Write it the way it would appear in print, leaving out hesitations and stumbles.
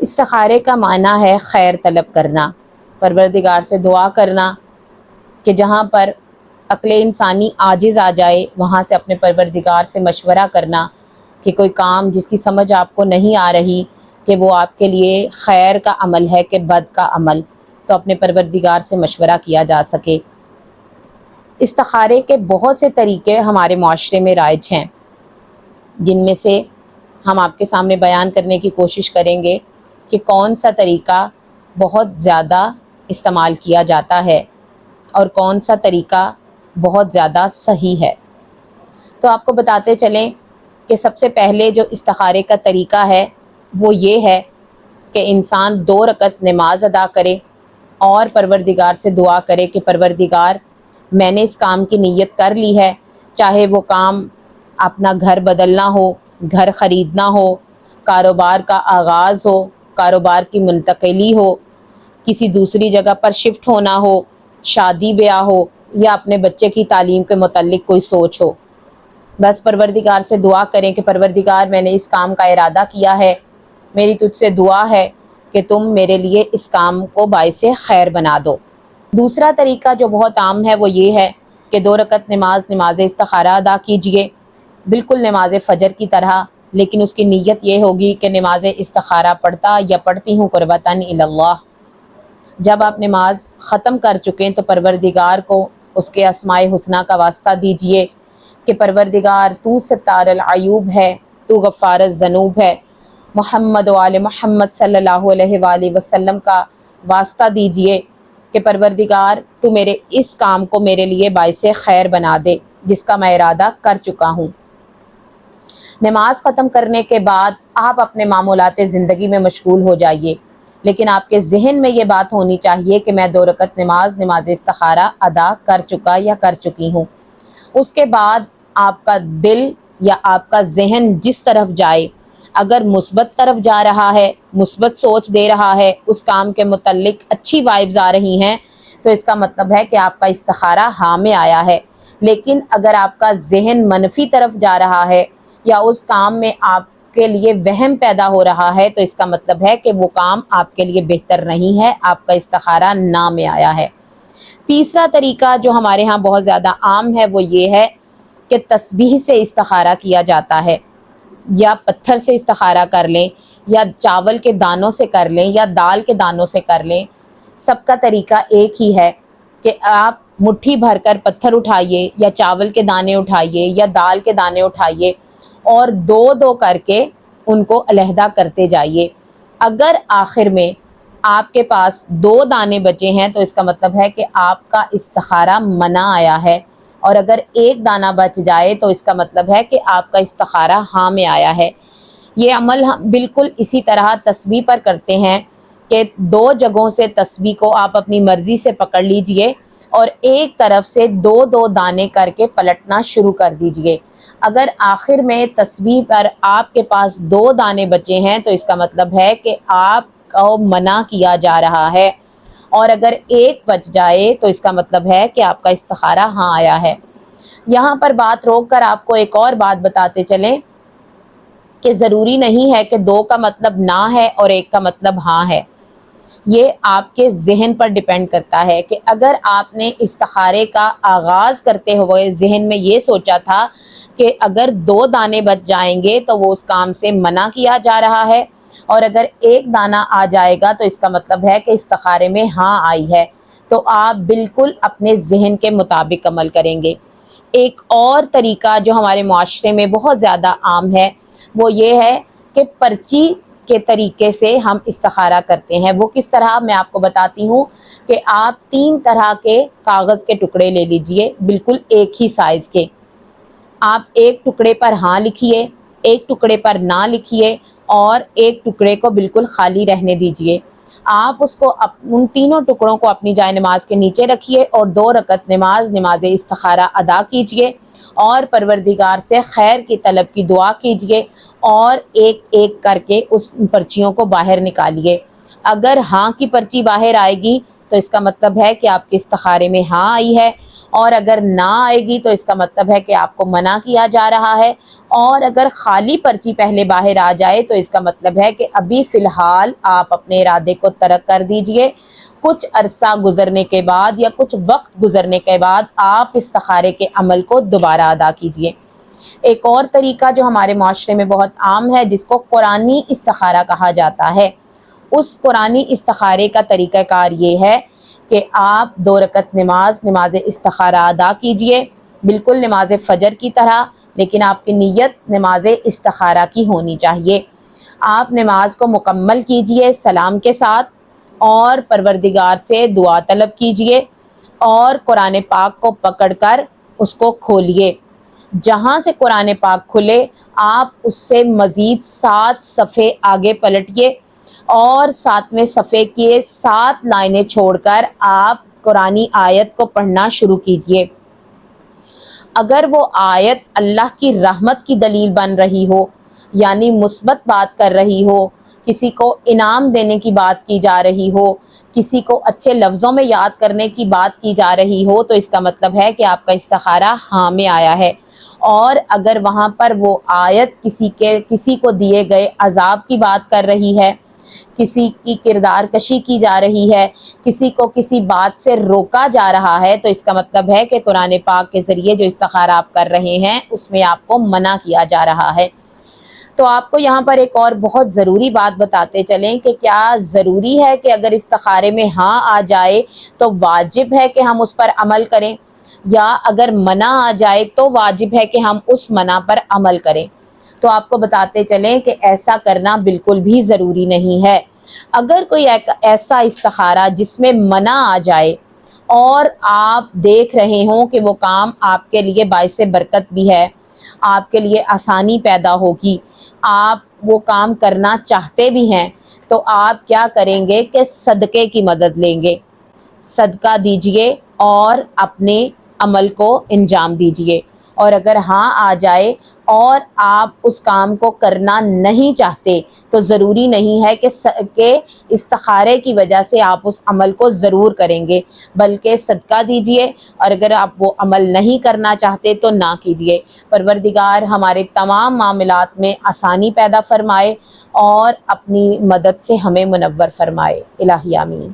استخارے کا معنی ہے خیر طلب کرنا، پروردگار سے دعا کرنا کہ جہاں پر عقل انسانی عاجز آ جائے وہاں سے اپنے پروردگار سے مشورہ کرنا کہ کوئی کام جس کی سمجھ آپ کو نہیں آ رہی کہ وہ آپ کے لیے خیر کا عمل ہے کہ بد کا عمل، تو اپنے پروردگار سے مشورہ کیا جا سکے۔ استخارے کے بہت سے طریقے ہمارے معاشرے میں رائج ہیں، جن میں سے ہم آپ کے سامنے بیان کرنے کی کوشش کریں گے کہ کون سا طریقہ بہت زیادہ استعمال کیا جاتا ہے اور کون سا طریقہ بہت زیادہ صحیح ہے۔ تو آپ کو بتاتے چلیں کہ سب سے پہلے جو استخارے کا طریقہ ہے وہ یہ ہے کہ انسان 2 رکعت نماز ادا کرے اور پروردگار سے دعا کرے کہ پروردگار میں نے اس کام کی نیت کر لی ہے، چاہے وہ کام اپنا گھر بدلنا ہو، گھر خریدنا ہو، کاروبار کا آغاز ہو، کاروبار کی منتقلی ہو، کسی دوسری جگہ پر شفٹ ہونا ہو، شادی بیاہ ہو، یا اپنے بچے کی تعلیم کے متعلق کوئی سوچ ہو۔ بس پروردگار سے دعا کریں کہ پروردگار میں نے اس کام کا ارادہ کیا ہے، میری تجھ سے دعا ہے کہ تم میرے لیے اس کام کو باعث خیر بنا دو۔ دوسرا طریقہ جو بہت عام ہے وہ یہ ہے کہ 2 رکعت نماز استخارہ ادا کیجئے، بالکل نماز فجر کی طرح، لیکن اس کی نیت یہ ہوگی کہ نماز استخارہ پڑھتا یا پڑھتی ہوں قربتاً الی اللہ۔ جب آپ نماز ختم کر چکیں تو پروردگار کو اس کے اسماء حسنیٰ کا واسطہ دیجئے کہ پروردگار تو ستار العیوب ہے، تو غفار الذنوب ہے، محمد و آل محمد صلی اللہ علیہ وآلہ وسلم کا واسطہ دیجئے کہ پروردگار تو میرے اس کام کو میرے لیے باعث خیر بنا دے جس کا میں ارادہ کر چکا ہوں۔ نماز ختم کرنے کے بعد آپ اپنے معمولات زندگی میں مشغول ہو جائیے، لیکن آپ کے ذہن میں یہ بات ہونی چاہیے کہ میں 2 رکعت نماز استخارہ ادا کر چکا یا کر چکی ہوں۔ اس کے بعد آپ کا دل یا آپ کا ذہن جس طرف جائے، اگر مثبت طرف جا رہا ہے، مثبت سوچ دے رہا ہے، اس کام کے متعلق اچھی وائبز آ رہی ہیں، تو اس کا مطلب ہے کہ آپ کا استخارہ ہاں میں آیا ہے۔ لیکن اگر آپ کا ذہن منفی طرف جا رہا ہے یا اس کام میں آپ کے لیے وہم پیدا ہو رہا ہے، تو اس کا مطلب ہے کہ وہ کام آپ کے لیے بہتر نہیں ہے، آپ کا استخارہ نا میں آیا ہے۔ تیسرا طریقہ جو ہمارے ہاں بہت زیادہ عام ہے وہ یہ ہے کہ تسبیح سے استخارہ کیا جاتا ہے، یا پتھر سے استخارہ کر لیں، یا چاول کے دانوں سے کر لیں، یا دال کے دانوں سے کر لیں۔ سب کا طریقہ ایک ہی ہے کہ آپ مٹھی بھر کر پتھر اٹھائیے، یا چاول کے دانے اٹھائیے، یا دال کے دانے اٹھائیے، اور 2 کر کے ان کو علیحدہ کرتے جائیے۔ اگر آخر میں آپ کے پاس 2 دانے بچے ہیں تو اس کا مطلب ہے کہ آپ کا استخارہ منع آیا ہے، اور اگر 1 دانہ بچ جائے تو اس کا مطلب ہے کہ آپ کا استخارہ ہاں میں آیا ہے۔ یہ عمل ہم بالکل اسی طرح تسبیح پر کرتے ہیں کہ 2 جگہوں سے تسبیح کو آپ اپنی مرضی سے پکڑ لیجئے اور ایک طرف سے 2 دانے کر کے پلٹنا شروع کر دیجئے۔ اگر آخر میں تسبیح پر آپ کے پاس 2 دانے بچے ہیں تو اس کا مطلب ہے کہ آپ کو منع کیا جا رہا ہے، اور اگر 1 بچ جائے تو اس کا مطلب ہے کہ آپ کا استخارہ ہاں آیا ہے۔ یہاں پر بات روک کر آپ کو ایک اور بات بتاتے چلیں کہ ضروری نہیں ہے کہ 2 کا مطلب نہ ہے اور 1 کا مطلب ہاں ہے۔ یہ آپ کے ذہن پر ڈیپینڈ کرتا ہے کہ اگر آپ نے استخارے کا آغاز کرتے ہوئے ذہن میں یہ سوچا تھا کہ اگر 2 دانے بچ جائیں گے تو وہ اس کام سے منع کیا جا رہا ہے، اور اگر 1 دانہ آ جائے گا تو اس کا مطلب ہے کہ استخارے میں ہاں آئی ہے، تو آپ بالکل اپنے ذہن کے مطابق عمل کریں گے۔ ایک اور طریقہ جو ہمارے معاشرے میں بہت زیادہ عام ہے وہ یہ ہے کہ پرچی کے طریقے سے ہم استخارہ کرتے ہیں۔ وہ کس طرح، میں آپ کو بتاتی ہوں کہ آپ 3 طرح کے کاغذ کے ٹکڑے لے لیجئے، بالکل ایک ہی سائز کے۔ آپ ایک ٹکڑے پر ہاں لکھیے، ایک ٹکڑے پر نہ لکھیے، اور ایک ٹکڑے کو بالکل خالی رہنے دیجئے۔ آپ اس کو ان تینوں ٹکڑوں کو اپنی جائے نماز کے نیچے رکھیے اور 2 رکعت نماز استخارہ ادا کیجئے، اور پروردگار سے خیر کی طلب کی دعا کیجئے، اور ایک ایک کر کے اس پرچیوں کو باہر نکالیے۔ اگر ہاں کی پرچی باہر آئے گی تو اس کا مطلب ہے کہ آپ کے استخارے میں ہاں آئی ہے، اور اگر نہ آئے گی تو اس کا مطلب ہے کہ آپ کو منع کیا جا رہا ہے، اور اگر خالی پرچی پہلے باہر آ جائے تو اس کا مطلب ہے کہ ابھی فی الحال آپ اپنے ارادے کو ترک کر دیجئے، کچھ عرصہ گزرنے کے بعد یا کچھ وقت گزرنے کے بعد آپ استخارے کے عمل کو دوبارہ ادا کیجئے۔ ایک اور طریقہ جو ہمارے معاشرے میں بہت عام ہے، جس کو قرآنی استخارہ کہا جاتا ہے، اس قرآنی استخارے کا طریقہ کار یہ ہے کہ آپ 2 رکعت نماز استخارہ ادا کیجئے، بالکل نماز فجر کی طرح، لیکن آپ کی نیت نماز استخارہ کی ہونی چاہیے۔ آپ نماز کو مکمل کیجئے سلام کے ساتھ، اور پروردگار سے دعا طلب کیجئے، اور قرآن پاک کو پکڑ کر اس کو کھولیے۔ جہاں سے قرآن پاک کھلے آپ اس سے مزید 7 صفحے آگے پلٹیے، اور 7ویں صفحے کے 7 لائنیں چھوڑ کر آپ قرآنی آیت کو پڑھنا شروع کیجئے۔ اگر وہ آیت اللہ کی رحمت کی دلیل بن رہی ہو، یعنی مثبت بات کر رہی ہو، کسی کو انعام دینے کی بات کی جا رہی ہو، کسی کو اچھے لفظوں میں یاد کرنے کی بات کی جا رہی ہو، تو اس کا مطلب ہے کہ آپ کا استخارہ ہاں میں آیا ہے۔ اور اگر وہاں پر وہ آیت کسی کو دیے گئے عذاب کی بات کر رہی ہے، کسی کی کردار کشی کی جا رہی ہے، کسی کو کسی بات سے روکا جا رہا ہے، تو اس کا مطلب ہے کہ قرآن پاک کے ذریعے جو استخارہ آپ کر رہے ہیں اس میں آپ کو منع کیا جا رہا ہے۔ تو آپ کو یہاں پر ایک اور بہت ضروری بات بتاتے چلیں کہ کیا ضروری ہے کہ اگر استخارے میں ہاں آ جائے تو واجب ہے کہ ہم اس پر عمل کریں، یا اگر منع آ جائے تو واجب ہے کہ ہم اس منع پر عمل کریں؟ تو آپ کو بتاتے چلیں کہ ایسا کرنا بالکل بھی ضروری نہیں ہے۔ اگر کوئی ایسا استخارہ جس میں منع آ جائے اور آپ دیکھ رہے ہوں کہ وہ کام آپ کے لیے باعث برکت بھی ہے، آپ کے لیے آسانی پیدا ہوگی، آپ وہ کام کرنا چاہتے بھی ہیں، تو آپ کیا کریں گے کہ صدقے کی مدد لیں گے، صدقہ دیجئے اور اپنے عمل کو انجام دیجئے۔ اور اگر ہاں آ جائے اور آپ اس کام کو کرنا نہیں چاہتے تو ضروری نہیں ہے کہ استخارے کی وجہ سے آپ اس عمل کو ضرور کریں گے، بلکہ صدقہ دیجئے، اور اگر آپ وہ عمل نہیں کرنا چاہتے تو نہ کیجئے۔ پروردگار ہمارے تمام معاملات میں آسانی پیدا فرمائے اور اپنی مدد سے ہمیں منور فرمائے۔ الہی آمین۔